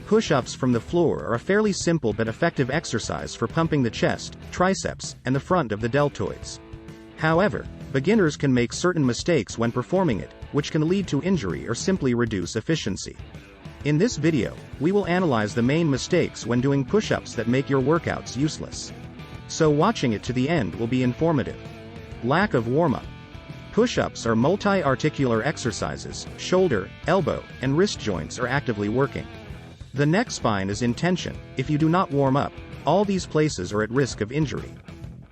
Push-ups from the floor are a fairly simple but effective exercise for pumping the chest, triceps, and the front of the deltoids. However, beginners can make certain mistakes when performing it, which can lead to injury or simply reduce efficiency. In this video, we will analyze the main mistakes when doing push-ups that make your workouts useless. So watching it to the end will be informative. Lack of warm-up. Push-ups are multi-articular exercises. Shoulder, elbow, and wrist joints are actively working. The neck spine is in tension. If you do not warm up, all these places are at risk of injury.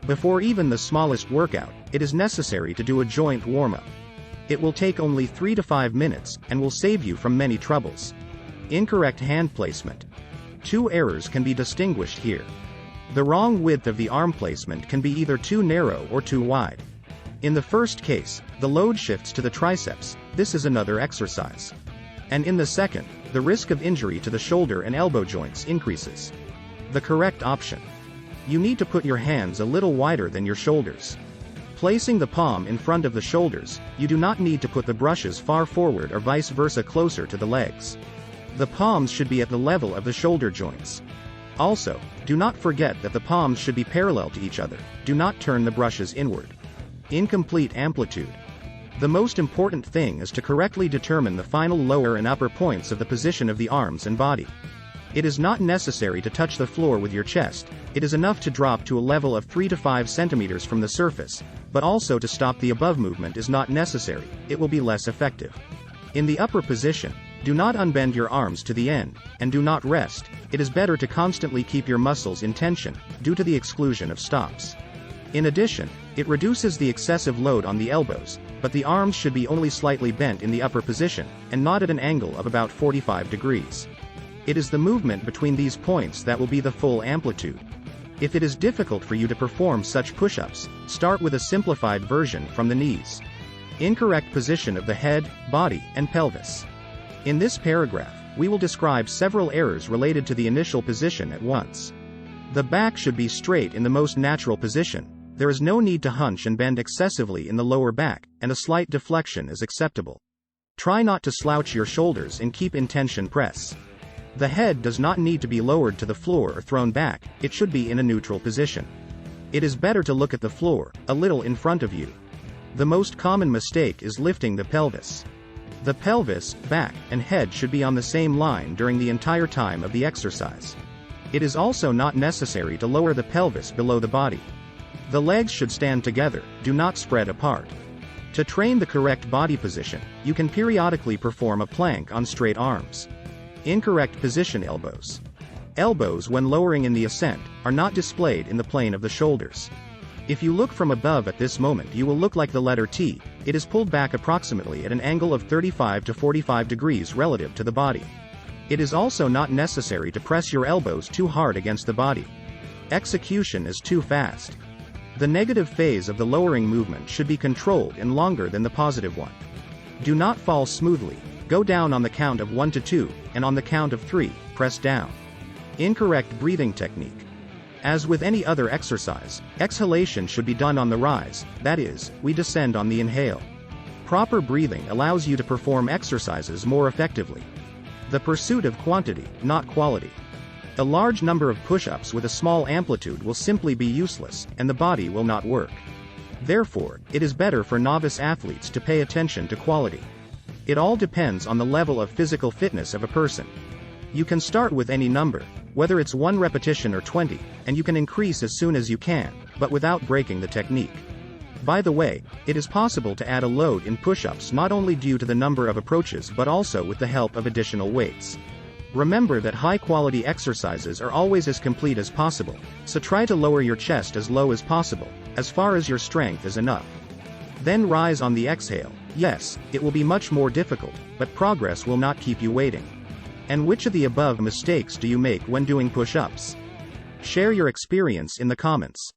Before even the smallest workout, it is necessary to do a joint warm-up. It will take only 3 to 5 minutes, and will save you from many troubles. Incorrect hand placement. Two errors can be distinguished here. The wrong width of the arm placement can be either too narrow or too wide. In the first case, the load shifts to the triceps. This is another exercise. And in the second, the risk of injury to the shoulder and elbow joints increases. The correct option. You need to put your hands a little wider than your shoulders. Placing the palm in front of the shoulders, you do not need to put the brushes far forward or vice versa closer to the legs. The palms should be at the level of the shoulder joints. Also, do not forget that the palms should be parallel to each other. Do not turn the brushes inward. Incomplete amplitude. The most important thing is to correctly determine the final lower and upper points of the position of the arms and body. It is not necessary to touch the floor with your chest. It is enough to drop to a level of 3 to 5 centimeters from the surface, but also to stop the above movement is not necessary. It will be less effective. In the upper position, do not unbend your arms to the end, and do not rest. It is better to constantly keep your muscles in tension, due to the exclusion of stops. In addition, it reduces the excessive load on the elbows, but the arms should be only slightly bent in the upper position, and not at an angle of about 45 degrees. It is the movement between these points that will be the full amplitude. If it is difficult for you to perform such push-ups, start with a simplified version from the knees. Incorrect position of the head, body, and pelvis. In this paragraph, we will describe several errors related to the initial position at once. The back should be straight in the most natural position. There is no need to hunch and bend excessively in the lower back, and a slight deflection is acceptable. Try not to slouch your shoulders and keep in tension press. The head does not need to be lowered to the floor or thrown back, it should be in a neutral position. It is better to look at the floor, a little in front of you. The most common mistake is lifting the pelvis. The pelvis, back, and head should be on the same line during the entire time of the exercise. It is also not necessary to lower the pelvis below the body. The legs should stand together, do not spread apart. To train the correct body position, you can periodically perform a plank on straight arms. Incorrect position elbows. Elbows when lowering in the ascent, are not displayed in the plane of the shoulders. If you look from above at this moment you will look like the letter T. It is pulled back approximately at an angle of 35 to 45 degrees relative to the body. It is also not necessary to press your elbows too hard against the body. Execution is too fast. The negative phase of the lowering movement should be controlled and longer than the positive one. Do not fall smoothly. Go down on the count of 1 to 2, and on the count of 3, press down. Incorrect breathing technique. As with any other exercise, exhalation should be done on the rise, that is, we descend on the inhale. Proper breathing allows you to perform exercises more effectively. The pursuit of quantity, not quality. A large number of push-ups with a small amplitude will simply be useless, and the body will not work. Therefore, it is better for novice athletes to pay attention to quality. It all depends on the level of physical fitness of a person. You can start with any number, whether it's 1 repetition or 20, and you can increase as soon as you can, but without breaking the technique. By the way, it is possible to add a load in push-ups not only due to the number of approaches but also with the help of additional weights. Remember that high-quality exercises are always as complete as possible, so try to lower your chest as low as possible, as far as your strength is enough. Then rise on the exhale. Yes, it will be much more difficult, but progress will not keep you waiting. And which of the above mistakes do you make when doing push-ups? Share your experience in the comments.